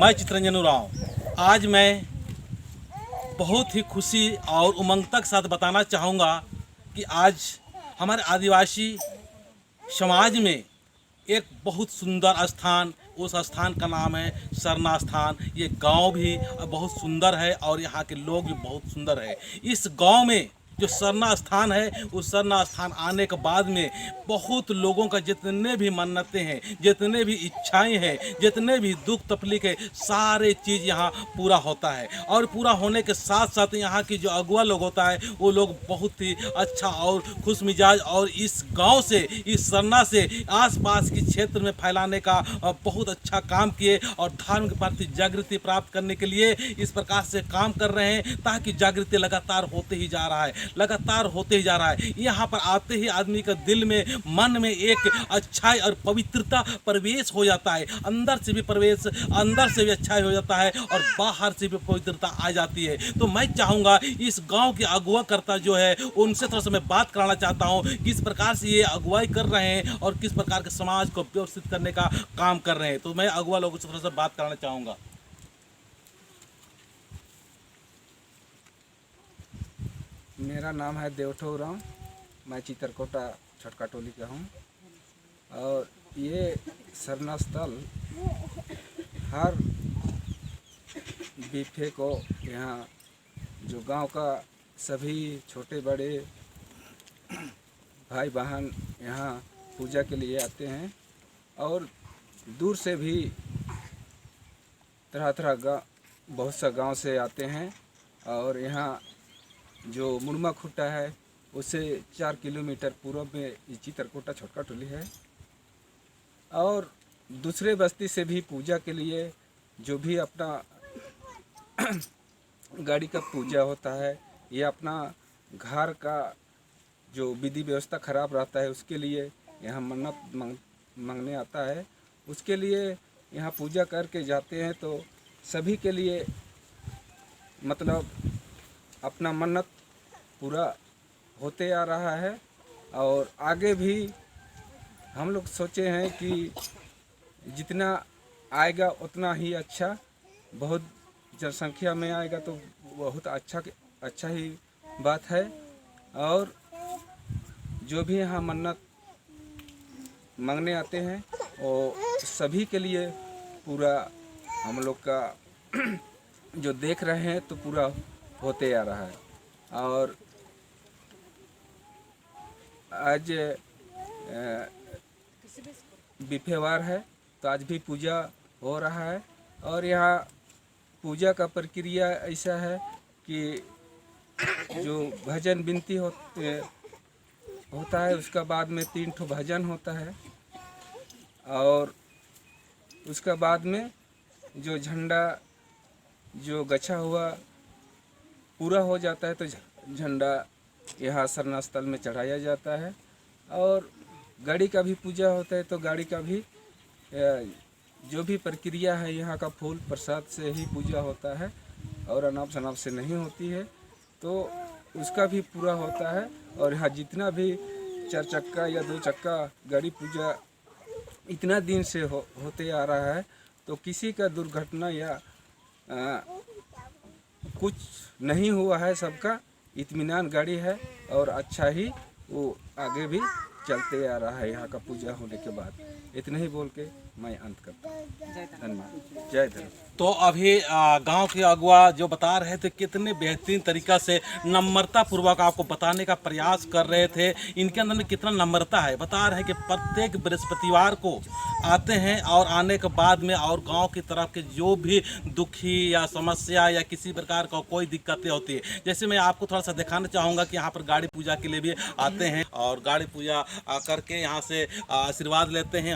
मैं चितरंजन उरांव। आज मैं बहुत ही खुशी और उमंगता के साथ बताना चाहूँगा कि आज हमारे आदिवासी समाज में एक बहुत सुंदर स्थान, उस स्थान का नाम है सरना स्थान। ये गांव भी बहुत सुंदर है और यहाँ के लोग भी बहुत सुंदर है। इस गांव में जो सरना स्थान है, उस सरना स्थान आने के बाद में बहुत लोगों का जितने भी मन्नतें हैं, जितने भी इच्छाएं हैं, जितने भी दुख तकलीफ है, सारे चीज़ यहाँ पूरा होता है। और पूरा होने के साथ साथ यहाँ की जो अगुआ लोग होता है, वो लोग बहुत ही अच्छा और खुश मिजाज और इस गांव से, इस सरना से आसपास के क्षेत्र में फैलाने का बहुत अच्छा काम किए और धर्म के प्रति जागृति प्राप्त करने के लिए इस प्रकार से काम कर रहे हैं, ताकि जागृति लगातार होते ही जा रहा है, लगातार होते ही जा रहा है। यहाँ पर आते ही आदमी का दिल में, मन में एक अच्छाई और पवित्रता प्रवेश हो जाता है। अंदर से भी प्रवेश, अंदर से भी अच्छाई हो जाता है और बाहर से भी पवित्रता आ जाती है। तो मैं चाहूँगा इस गांव के अगुवा करता जो है, उनसे थोड़ा सा मैं बात कराना चाहता हूँ, किस प्रकार से ये अगुवाई कर रहे हैं और किस प्रकार के समाज को व्यवस्थित करने का काम कर रहे हैं। तो मैं अगुवा लोगों से थोड़ा सा बात कराना चाहूँगा। मेरा नाम है देवठो उरांव। मैं चितरकोटा छटका टोली का हूँ और ये सरना स्थल हर बीफे को यहाँ जो गांव का सभी छोटे बड़े भाई बहन यहाँ पूजा के लिए आते हैं और दूर से भी तरह तरह का बहुत सा गांव से आते हैं। और यहाँ जो मुड़मा खुट्टा है उससे 4 किलोमीटर पूर्व में ये चितरकोटा छटका टोली है। और दूसरे बस्ती से भी पूजा के लिए जो भी अपना गाड़ी का पूजा होता है या अपना घर का जो विधि व्यवस्था खराब रहता है उसके लिए यहाँ मन्नत मांगने आता है, उसके लिए यहाँ पूजा करके जाते हैं। तो सभी के लिए मतलब अपना मन्नत पूरा होते आ रहा है। और आगे भी हम लोग सोचे हैं कि जितना आएगा उतना ही अच्छा, बहुत जनसंख्या में आएगा तो बहुत अच्छा ही बात है। और जो भी यहाँ मन्नत मांगने आते हैं और सभी के लिए पूरा हम लोग का जो देख रहे हैं तो पूरा होते आ रहा है। और आज बिफेवार है तो आज भी पूजा हो रहा है। और यहाँ पूजा का प्रक्रिया ऐसा है कि जो भजन विनती होता है उसका बाद में 3 ठो भजन होता है और उसका बाद में जो झंडा जो गछा हुआ पूरा हो जाता है तो झंडा यहाँ सरना स्थल में चढ़ाया जाता है। और गाड़ी का भी पूजा होता है तो गाड़ी का भी जो भी प्रक्रिया है यहाँ का फूल प्रसाद से ही पूजा होता है और अनाप शनाप से नहीं होती है, तो उसका भी पूरा होता है। और यहाँ जितना भी 4 चक्का या 2 चक्का गाड़ी पूजा इतना दिन से होते आ रहा है, तो किसी का दुर्घटना या कुछ नहीं हुआ है, सबका इत्मीनान गाड़ी है और अच्छा ही वो आगे भी चलते आ रहा है यहाँ का पूजा होने के बाद। इतना ही बोल के मैं अंत करता हूँ। धन्यवाद। जय धर्म। तो अभी गांव के अगुआ जो बता रहे थे, कितने बेहतरीन तरीक़ा से नम्रता पूर्वक आपको बताने का प्रयास कर रहे थे। इनके अंदर में कितना नम्रता है, बता रहे हैं कि प्रत्येक बृहस्पतिवार को आते हैं और आने के बाद में और गांव की तरफ के जो भी दुखी या समस्या या किसी प्रकार का कोई दिक्कतें होती है, जैसे मैं आपको थोड़ा सा दिखाना चाहूँगा कि यहाँ पर गाड़ी पूजा के लिए भी आते हैं और गाड़ी पूजा करके यहाँ से आशीर्वाद लेते हैं,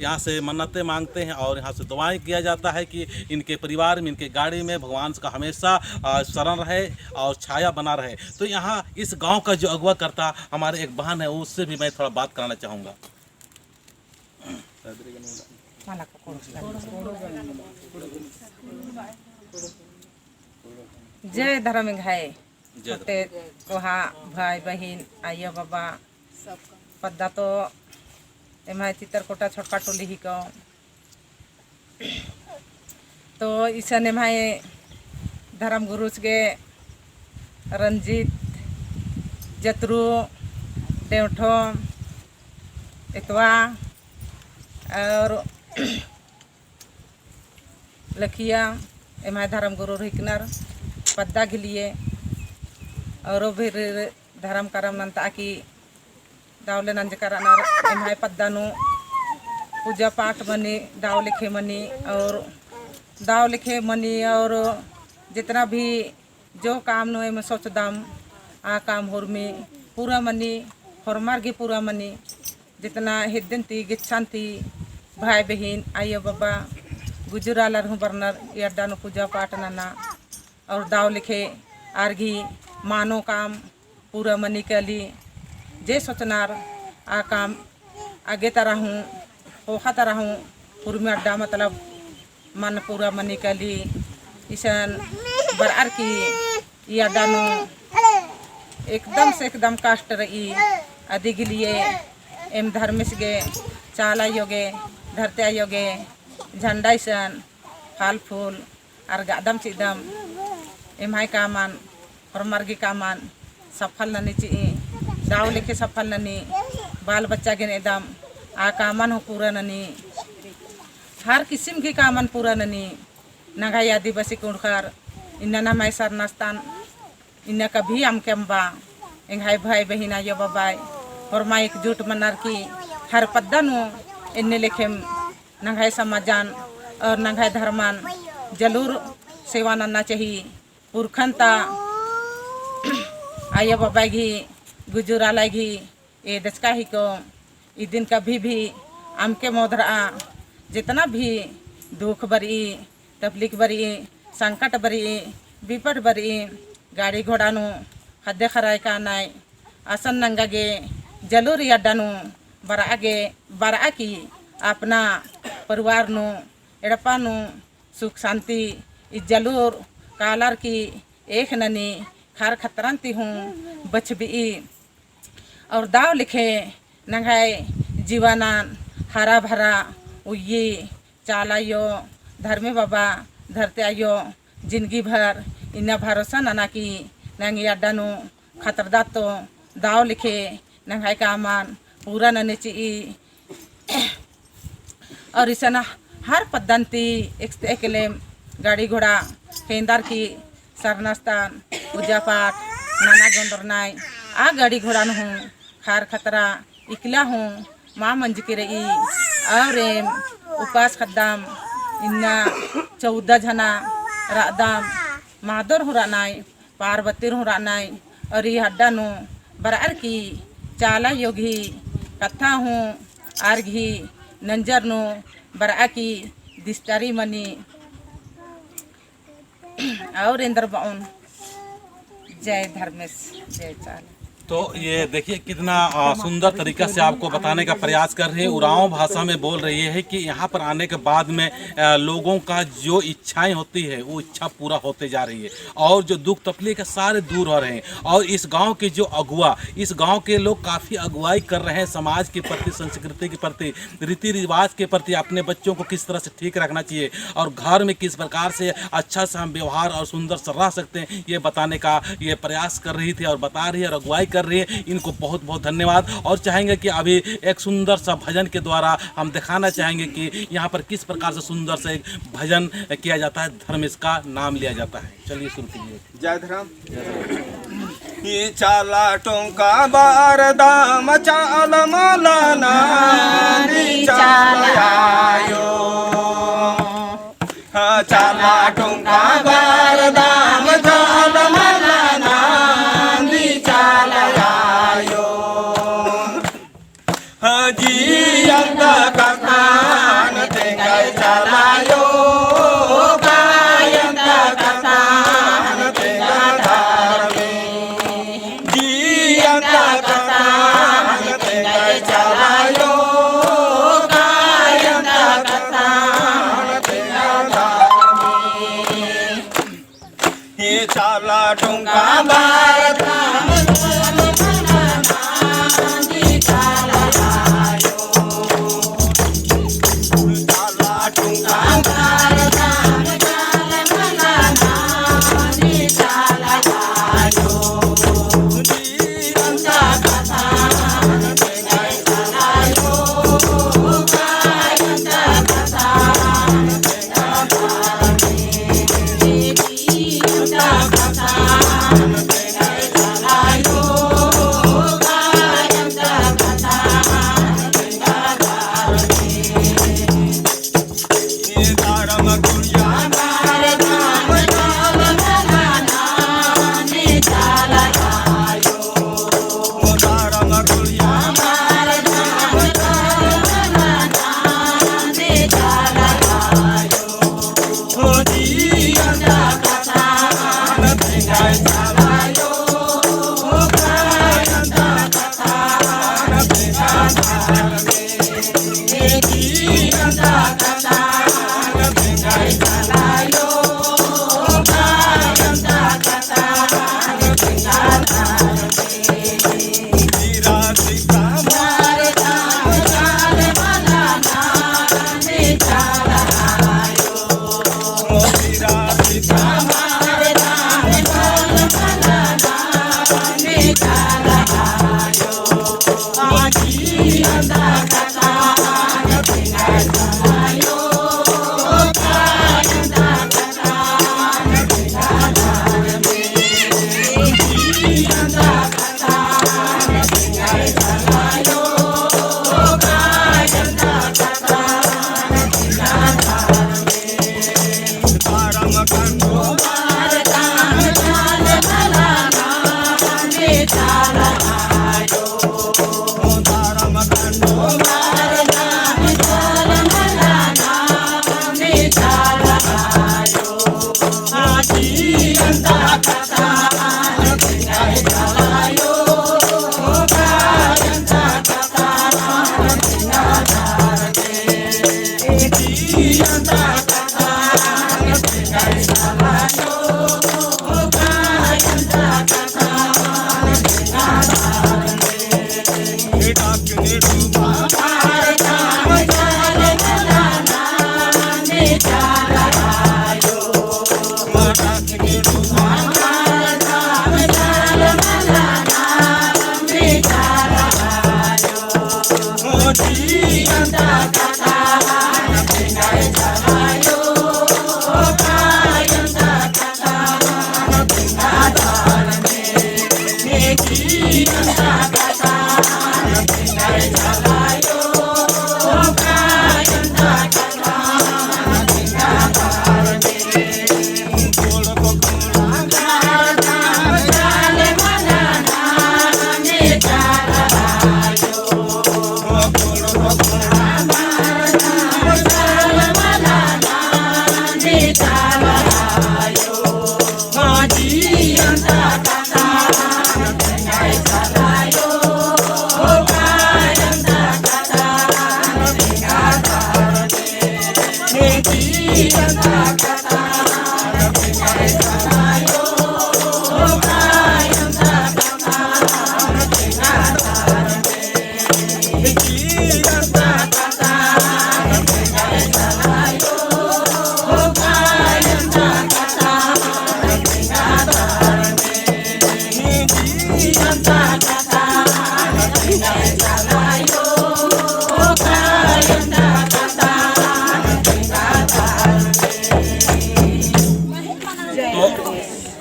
यहाँ से मन्नतें मांगते हैं और यहाँ से दुआएं किया जाता है कि इनके परिवार में, इनके गाड़ी में भगवान का हमेशा शरण रहे और छाया बना रहे। तो यहाँ इस गांव का जो अगुवा करता हमारे एक बहन है, उससे भी मैं थोड़ा बात कराना चाहूँगा। जय धर्म घाय छोटे कोहा भाई बहन आइया बाबा पद्दा तो एम चितरकोटा छटका टोली ही को तो ईसने भाई धर्म गुरु के रंजीत जतरू देवठो इतवा और लखिया एमाय धर्म गुरु हिकनर पद्दा के लिए और भी धर्म करम नंता की दावले नंज करनार एमाय पद्दा नु पूजा पाठ मनी दाव लिखे मनी और जितना भी जो काम नो में सोचदाम आ काम हुरमी पूरा मनी हरमार्गी पूरा मनी जितना हिद्दंती गिच्छांती भाई बहन आयो बाबा गुजरालर हूँ बरनर यड्डानु पूजा पाठ नना और दाव लिखे आर्गी मानो काम पूरा मनी कली जे सोचनार आ काम आगे तरह हूँ ओखा तरह हूँ पूर्मी अड्डा मतलब मन पूरा मनी कली ईशन बरार की ये अड्डानु एकदम से एकदम कास्ट रही आदि के लिए एम धर्मेश गे चाला योगे धरते योगे झंडा सन फल फूल और गादम चिदम एमाय कामान हरमार्गी कामान सफल ननी ची दाव लिखे सफल ननी बाल बच्चा के एकदम आ कामान हो पूरा ननी हर किस्म की कामान पूरा ननी नगाई आदिवासी कुड़कर इन्ना मैसर नस्तान इन्ना कभी हम केम्बा एंगाई भाई बहन आयो बाबाई और माँ एकजुट मनार की हर पद्दनु इन्ने लिखे नंगाई समाजान और नंगाई धर्मान जरूर सेवा नन्ना चाहिए पुरखनता आयो बाबाई घी गुजराला घी ये दचका ही को ई दिन कभी भी आमके मोधरा जितना भी दुख बरी तकलीफ बरी संकट बरी विपट बरी गाड़ी घोड़ा नु हद्दे खराय का नाय आसन नंगागे जरूर यड्डानु बरा की अपना परिवार नु एड़पा नु सुख शांति जरूर कालर की एक ननी खार खतरंती हूँ बचबी और दाव लिखे नंगाई जीवनान हरा भरा उये चालायो धर्मे बाबा धरते आयो जिंदगी भर इन्ना भरोसा नना की नंगी अड्डानु खतरदा तो दाव लिखे नंगाई कामान पूरा नने ची और इसना हर पद्धति एकले गाड़ी घोड़ा केंदार की सरनास्तान पूजा पाठ नाना गोंदरनाई आ गाड़ी घोड़ा न हूँ खार खतरा इकला हूँ माँ मंज की रही और उपास खद्दाम इन्ना 14 जना रादाम मादर हो रानाई पार्वती हो रानाई और ये हड्डा नु बरार की चाला योगी कथा हूँ आर्घी नंजर नु बरा की दिस्तारी मनी और इंद्र बाउन जय धर्मेश जय चाला। तो ये देखिए कितना सुंदर तरीका से आपको बताने का प्रयास कर रहे हैं। उरांव भाषा में बोल रही है कि यहाँ पर आने के बाद में लोगों का जो इच्छाएं होती है वो इच्छा पूरा होते जा रही है और जो दुख तकलीफ सारे दूर हो रहे हैं। और इस गांव के जो अगुआ, इस गांव के लोग काफ़ी अगुवाई कर रहे हैं समाज के प्रति, संस्कृति के प्रति, रीति रिवाज के प्रति, अपने बच्चों को किस तरह से ठीक रखना चाहिए और घर में किस प्रकार से अच्छा सा हम व्यवहार और सुंदर से रह सकते हैं, ये बताने का ये प्रयास कर रही थी और बता रही है और अगुवाई कर रही है। इनको बहुत बहुत धन्यवाद। और चाहेंगे कि अभी एक सुंदर सा भजन के द्वारा हम दिखाना चाहेंगे कि यहाँ पर किस प्रकार से सुंदर से एक भजन किया जाता है, धर्मेश का नाम लिया जाता है। चलिए शुरू कीजिए। जय धर्म। ये चाला टोंका बार दाम चाल मौलाना चालायो चाला टोंका बार दाम चाल मौलाना जी अंत कथान तेंगाय चलायो कायंत कथान तेंगा धारमे जी अंत कथान तेंगाय चलायो कायंत कथान तेंगा धारमे ये चाला टोंका भारत I'm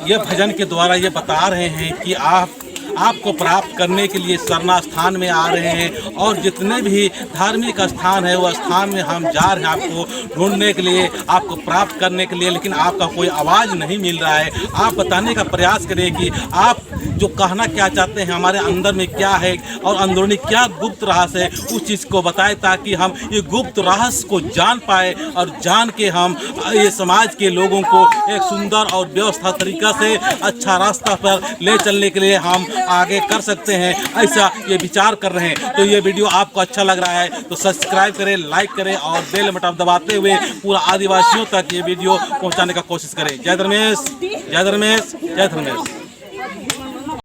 ये भजन के द्वारा ये बता रहे हैं कि आपको प्राप्त करने के लिए सरना स्थान में आ रहे हैं और जितने भी धार्मिक स्थान है वो स्थान में हम जा रहे हैं आपको ढूंढने के लिए, आपको प्राप्त करने के लिए, लेकिन आपका कोई आवाज़ नहीं मिल रहा है। आप बताने का प्रयास करें कि आप जो कहना क्या चाहते हैं, हमारे अंदर में क्या है और अंदरूनी क्या गुप्त रहस्य है, उस चीज़ को बताएं ताकि हम ये गुप्त रहस्य को जान पाए और जान के हम ये समाज के लोगों को एक सुंदर और व्यवस्था तरीका से अच्छा रास्ता पर ले चलने के लिए हम आगे कर सकते हैं, ऐसा ये विचार कर रहे हैं। तो ये वीडियो आपको अच्छा लग रहा है तो सब्सक्राइब करें, लाइक करें और बेल बटन दबाते हुए पूरा आदिवासियों तक ये वीडियो पहुंचाने का कोशिश करें। जय धर्मेश, जय धर्मेश, जय धर्मेश।